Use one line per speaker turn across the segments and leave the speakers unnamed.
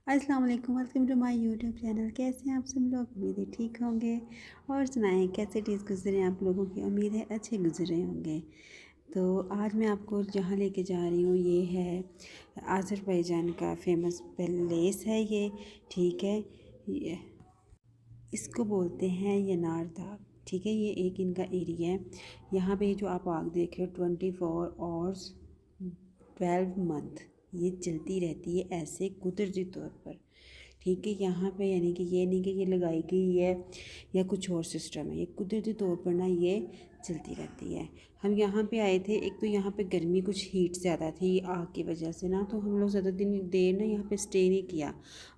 अस्सलाम वालेकुम, welcome to my YouTube channel. कैसे हैं आप सब लोग? उम्मीद है ठीक होंगे। और सुनाएं कैसे डेज़ गुजरे आप लोगों की। उम्मीद है अच्छे गुजरे होंगे। तो आज मैं आपको जहाँ लेके जा रही हूँ ये है अज़रबैजान का फेमस प्लेस है ये। ठीक है, ये इसको बोलते हैं यनारदाग। ठीक है, ये एक इनका एरिया है। यहाँ पे जो आप आग देख रहे हो 24 आवर्स 12 मंथ ये चलती रहती है ऐसे कुदरती तौर पर। ठीक है, यहाँ पे यानी कि ये नहीं कि ये लगाई गई है या कुछ और सिस्टम है, ये कुदरती तौर पर ना ये चलती रहती है। हम यहाँ पे आए थे, एक तो यहाँ पे गर्मी कुछ हीट ज़्यादा थी आग की वजह से ना, तो हम लोग ज़्यादा दिन देर ना यहाँ पे स्टे नहीं किया।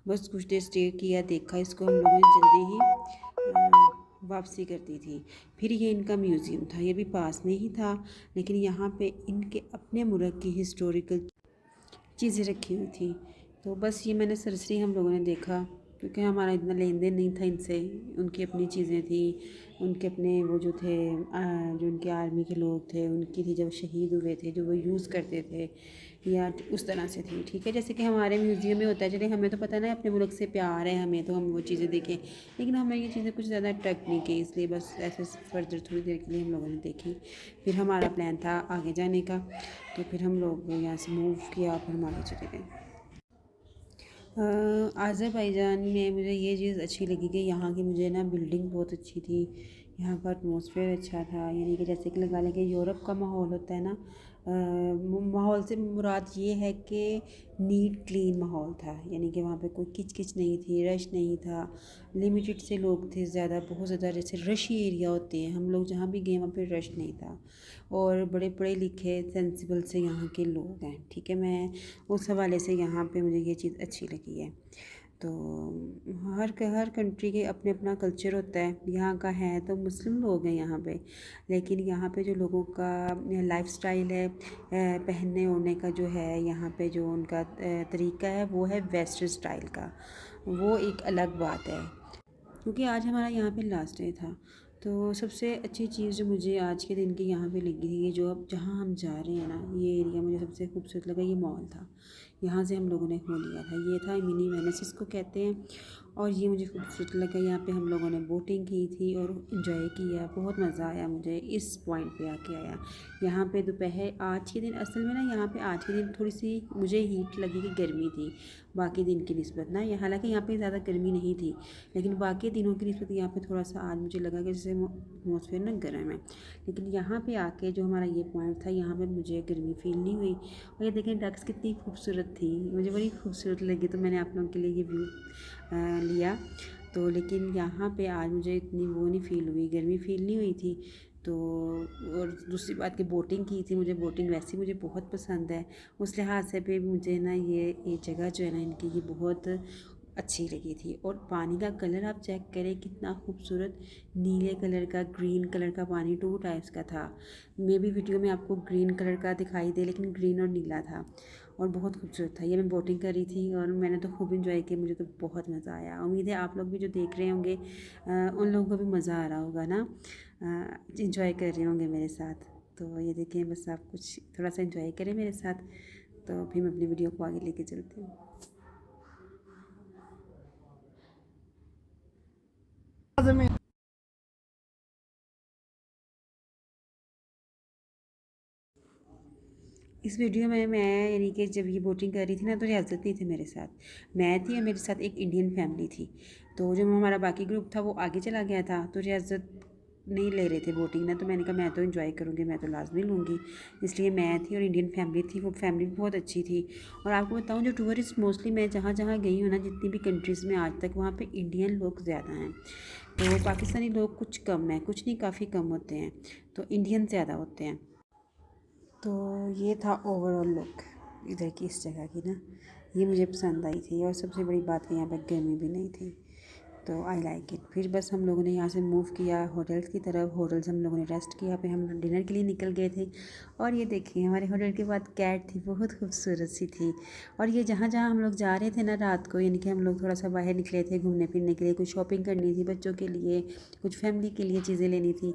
बस कुछ देर स्टे किया, देखा इसको, हम लोगों ने जल्दी ही वापसी कर दी थी। फिर ये इनका म्यूज़ियम था, ये भी पास में ही था, लेकिन यहाँ पे इनके अपने मुल्क की हिस्टोरिकल चीज़ें रखी हुई थी। तो बस ये मैंने सरसरी हम लोगों ने देखा, क्योंकि हमारा इतना लेन देन नहीं था इनसे। उनकी अपनी चीज़ें थी, उनके अपने वो जो थे जो उनके आर्मी के लोग थे उनकी थी, जब शहीद हुए थे जो वो यूज़ करते थे या उस तरह से थी। ठीक है, जैसे कि हमारे म्यूज़ियम में होता है, चले हमें तो पता ना अपने मुल्क से प्यार है हमें, तो हम वो चीज़ें देखें, लेकिन हमें ये चीज़ें कुछ ज़्यादा अट्रैक्ट नहीं की, इसलिए बस ऐसे फर्दर थोड़ी देर के लिए हम लोगों ने देखी। फिर हमारा प्लान था आगे जाने का, तो फिर हम लोग यहाँ से मूव किया, फिर हम आगे चले गए। अज़रबैजान में मुझे ये चीज़ अच्छी लगी कि यहाँ की मुझे ना बिल्डिंग बहुत अच्छी थी, यहाँ का एटमॉस्फेयर अच्छा था। यानी कि जैसे कि लगा लें कि यूरोप का माहौल होता है ना, माहौल से मुराद ये है कि नीट क्लीन माहौल था। यानी कि वहाँ पे कोई किच किच नहीं थी, रश नहीं था, लिमिटेड से लोग थे, ज़्यादा बहुत ज़्यादा जैसे रशी एरिया होते हैं, हम लोग जहाँ भी गए वहाँ पे रश नहीं था। और बड़े पढ़े लिखे सेंसिबल से यहाँ के लोग हैं। ठीक है, मैं उस हवाले से यहाँ पे मुझे ये चीज़ अच्छी लगी है। तो हर कंट्री के अपने अपना कल्चर होता है। यहाँ का है तो मुस्लिम लोग हैं यहाँ पे, लेकिन यहाँ पे जो लोगों का लाइफस्टाइल है, पहनने ओढ़ने का जो है, यहाँ पे जो उनका तरीका है वो है वेस्टर्न स्टाइल का। वो एक अलग बात है। क्योंकि आज हमारा यहाँ पे लास्ट डे था, तो सबसे अच्छी चीज़ जो मुझे आज के दिन की यहाँ पे लगी थी, ये जो अब जहाँ हम जा रहे हैं ना, ये एरिया मुझे सबसे खूबसूरत लगा। ये मॉल था, यहाँ से हम लोगों ने हो लिया था, ये था मिनी वेनिस इसको कहते हैं। और ये मुझे खूबसूरत लगा। यहाँ पे हम लोगों ने बोटिंग की थी और इन्जॉय किया, बहुत मज़ा आया मुझे इस पॉइंट पे आके आया। यहाँ पे दोपहर आज के दिन असल में ना, यहाँ पे आज के दिन थोड़ी सी मुझे हीट लगी कि गर्मी थी बाकी दिन की निस्बत ना। यहाँ हालांकि यहाँ पे ज़्यादा गर्मी नहीं थी, लेकिन बाकी दिनों की निस्बत यहाँ पे थोड़ा सा आज मुझे लगा कि जैसे एटमॉस्फेयर ना गर्म है। लेकिन यहाँ पे आके जो हमारा ये पॉइंट था, यहाँ पे मुझे गर्मी फील नहीं हुई। और ये देखें डक्स कितनी खूबसूरत थी, मुझे बड़ी खूबसूरत लगी, तो मैंने आप लोगों के लिए ये व्यू लिया। तो लेकिन यहाँ पे आज मुझे इतनी वो नहीं फ़ील हुई, गर्मी फ़ील नहीं हुई थी। तो और दूसरी बात कि बोटिंग की थी, मुझे बोटिंग वैसे ही मुझे बहुत पसंद है। उस लिहाज से भी मुझे ना ये जगह जो है ना इनकी, ये बहुत अच्छी लगी थी। और पानी का कलर आप चेक करें कितना खूबसूरत, नीले कलर का, ग्रीन कलर का पानी, टू टाइप्स का था। मे बी वीडियो में आपको ग्रीन कलर का दिखाई दे, लेकिन ग्रीन और नीला था और बहुत खूबसूरत था। ये मैं बोटिंग कर रही थी और मैंने तो खूब इंजॉय किया, मुझे तो बहुत मज़ा आया। उम्मीद है आप लोग भी जो देख रहे होंगे उन लोगों को भी मज़ा आ रहा होगा ना, इंजॉय कर रहे होंगे मेरे साथ। तो ये देखें, बस आप कुछ थोड़ा सा इंजॉय करें मेरे साथ, तो फिर मैं अपनी वीडियो को आगे लेके चलती हूँ। इस वीडियो में मैं यानी कि जब ये बोटिंग कर रही थी ना, तो रियासत नहीं थे मेरे साथ, मैं थी और मेरे साथ एक इंडियन फैमिली थी। तो जो हमारा बाकी ग्रुप था वो आगे चला गया था, तो रियासत नहीं ले रहे थे बोटिंग ना, तो मैंने कहा मैं तो एंजॉय करूँगी, मैं तो लाजमी लूँगी। इसलिए मैं थी और इंडियन फैमिली थी, वो फैमिली भी बहुत अच्छी थी। और आपको बताऊँ, जो टूरिस्ट मोस्टली मैं जहाँ जहाँ गई हूँ ना, जितनी भी कंट्रीज़ में आज तक, वहाँ पर इंडियन लोग ज़्यादा हैं। तो पाकिस्तानी लोग कुछ कम हैं, कुछ नहीं काफ़ी कम होते हैं, तो इंडियन ज़्यादा होते हैं। तो ये था ओवरऑल लुक इधर की, इस जगह की ना, ये मुझे पसंद आई थी। और सबसे बड़ी बात कि यहाँ पर गर्मी भी नहीं थी। तो आई लाइक इट। फिर बस हम लोगों ने यहाँ से मूव किया होटल्स की तरफ। होटल से हम लोगों ने रेस्ट किया, फिर हम डिनर के लिए निकल गए थे। और ये देखिए हमारे होटल के बाद कैट थी, बहुत खूबसूरत सी थी। और ये जहाँ जहाँ हम लोग जा रहे थे ना रात को, यानी कि हम लोग थोड़ा सा बाहर निकले थे घूमने फिरने के लिए, कुछ शॉपिंग करनी थी बच्चों के लिए, कुछ फैमिली के लिए चीज़ें लेनी थी,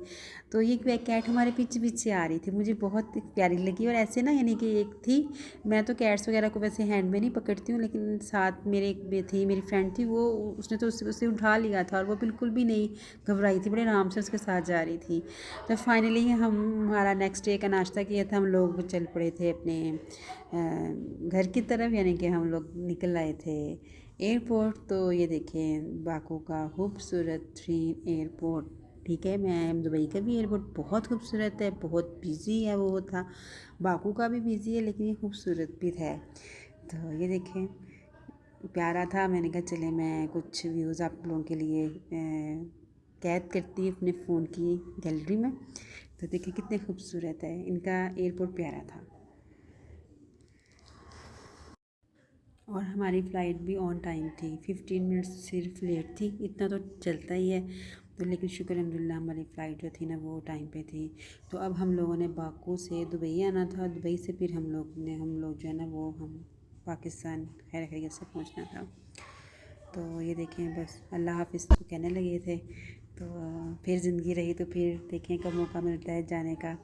तो ये कैट हमारे पीछे पीछे आ रही थी, मुझे बहुत प्यारी लगी। और ऐसे ना यानी कि एक थी, मैं तो कैट्स वगैरह को वैसे हैंड में नहीं पकड़ती हूँ, लेकिन साथ मेरे एक थी मेरी फ्रेंड थी, वो उसने तो उसे उठा लिया था और वो बिल्कुल भी नहीं घबराई थी, बड़े आराम से उसके साथ जा रही थी। तो फाइनली हमारा नेक्स्ट डे का नाश्ता किया था, हम लोग चल पड़े थे अपने घर की तरफ, यानी कि हम लोग निकल आए थे एयरपोर्ट। तो ये देखें बाकू का खूबसूरत 3 एयरपोर्ट। ठीक है, मैं दुबई का भी एयरपोर्ट बहुत खूबसूरत है, बहुत बिजी है वो था, बाकू का भी बिजी है, लेकिन ये खूबसूरत भी है। तो ये देखें प्यारा था। मैंने कहा चले मैं कुछ व्यूज़ आप लोगों के लिए कैद करती हूँ अपने फ़ोन की गैलरी में। तो देखिए कितने खूबसूरत है, इनका एयरपोर्ट प्यारा था। और हमारी फ़्लाइट भी ऑन टाइम थी, 15 मिनट्स सिर्फ लेट थी, इतना तो चलता ही है। तो लेकिन शुक्र अल्हम्दुलिल्लाह हमारी फ़्लाइट जो थी ना वो टाइम पे थी। तो अब हम लोगों ने बाकू से दुबई आना था, दुबई से फिर हम लोग जो है ना वो हम पाकिस्तान खैर खैरियत से पहुंचना था। तो ये देखें बस अल्लाह हाफ़िज़ तो कहने लगे थे, तो फिर ज़िंदगी रही तो फिर देखें कब मौका मिलता है जाने का।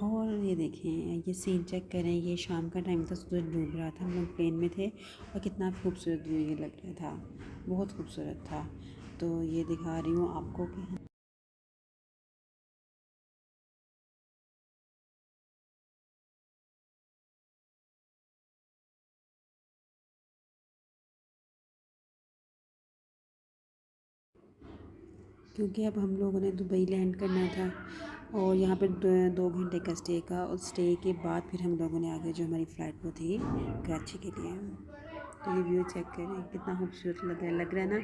और ये देखें ये सीन चेक करें, ये शाम का टाइम था, सूरज डूब रहा था, हम लोग प्लेन में थे और कितना खूबसूरत व्यू ये लग रहा था, बहुत खूबसूरत था। तो ये दिखा रही हूँ आपको कि क्योंकि अब हम लोगों ने दुबई लैंड करना था और यहाँ पर 2 घंटे का स्टे का, और स्टे के बाद फिर हम लोगों ने आगे जो हमारी फ़्लाइट वो थी कराची के लिए। तो ये व्यू चेक करें कितना खूबसूरत लग रहा है ना,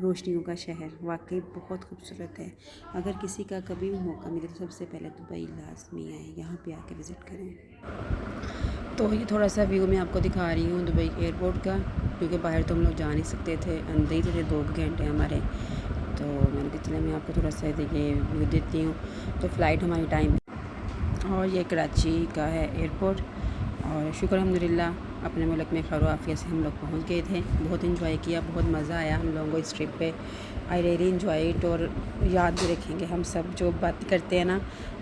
रोशनियों का शहर वाकई बहुत खूबसूरत है। अगर किसी का कभी भी मौका मिले तो सबसे पहले दुबई लाजमी आए, यहाँ पे आके विज़िट करें। तो ये थोड़ा सा व्यू मैं आपको दिखा रही हूँ दुबई एयरपोर्ट का, क्योंकि बाहर तो हम लोग जा नहीं सकते थे, अंदर ही थे 2 घंटे हमारे। तो मैंने कहा चला मैं आपको थोड़ा सा देखिए व्यू देती हूँ। तो फ़्लाइट हमारी टाइम, और ये कराची का है एयरपोर्ट। और शुक्र अल्हम्दुलिल्लाह अपने मुल्क में खैर आफियत से हम लोग पहुँच गए थे। बहुत इंजॉय किया, बहुत मज़ा आया हम लोगों को इस ट्रिप पे। I really enjoy it. और याद भी रखेंगे हम सब जो बात करते हैं ना,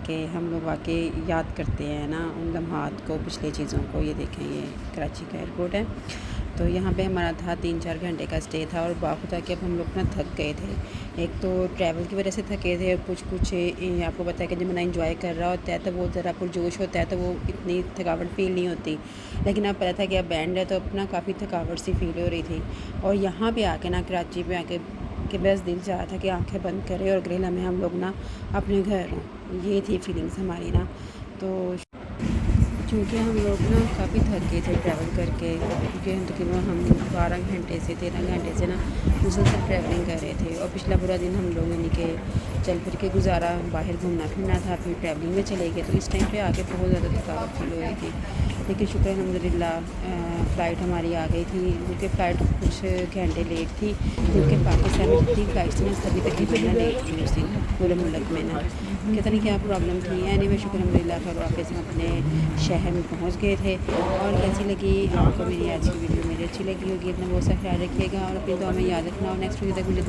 कि हम लोग वाकई याद करते हैं ना उन लम्हात को, पिछले चीज़ों को। ये देखें ये कराची का एयरपोर्ट है। तो यहाँ पे हमारा था 3-4 घंटे का स्टे था, और बाकी था कि अब हम लोग ना थक गए थे। एक तो ट्रैवल की वजह से थके थे, और कुछ आपको पता है कि जब बंदा इंजॉय कर रहा होता है तो वो ज़रा पुरजोश होता है, तो वो इतनी थकावट फ़ील नहीं होती। लेकिन अब पता था कि अब बैंड है, तो अपना काफ़ी थकावट सी फील हो रही थी। और यहाँ पे आके ना कराची पे आके कि बस दिल चाह था कि आंखें बंद करें और अगले लम्हे हम लोग ना अपने घर हों। ये थी फीलिंग्स हमारी ना। तो क्योंकि हम लोग ना काफ़ी थक गए थे ट्रैवल करके, क्योंकि तकरीबन हम 12 घंटे से 13 घंटे से ना मुसलसल ट्रैवलिंग कर रहे थे। और पिछला पूरा दिन हम लोगों ने के चल फिर के गुजारा, बाहर घूमना फिरना था, फिर ट्रैवलिंग में चले गए। तो इस टाइम पे आके बहुत ज़्यादा थकावट फील हो रही थी। लेकिन शुक्र अल्हम्दुलिल्लाह फ़्लाइट हमारी आ गई थी, क्योंकि फ़्लाइट कुछ घंटे लेट थी, क्योंकि पाकिस्तान में जितनी फ़्लाइट्स थी ना सभी तकरीबन लेट थी उस दिन पूरे मुल्क में ना, पता नहीं क्या प्रॉब्लम थी। एनीवे शुक्र अल्हम्दुलिल्लाह खैर वापस हम अपने शहर में पहुंच गए थे। और कैसी लगी आपको मेरी आज की वीडियो? मेरी अच्छी लगी होगी। अपना बहुत सा ख्याल रखिएगा और अपनी दुआ में याद रखना। और नेक्स्ट वीडियो तक मुझे